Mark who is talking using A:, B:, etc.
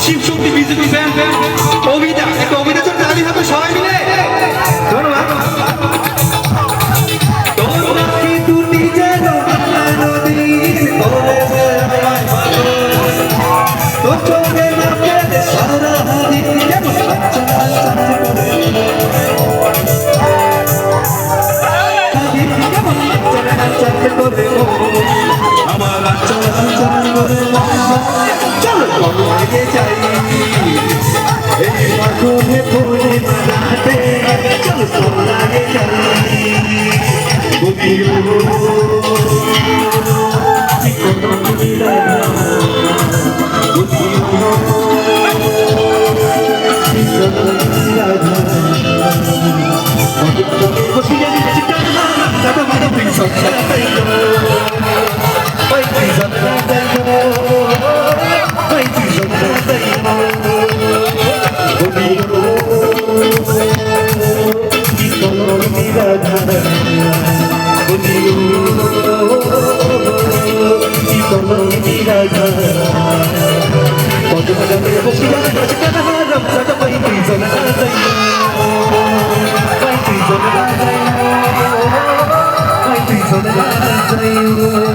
A: Shivshakti BJP band কবিতা একটা কবিতা চলতে আলি হবে সবাই মিলে ধন্যবাদ। আমার আগে যাই এই মাখনে ফুলে মানাতে চল আগে যাই গোপিও চিকন নীলা গোপিও চিকন নীলা গোপিও চিকন দাদা মাদা প্রিন্স ওই প্রিন্স Bye.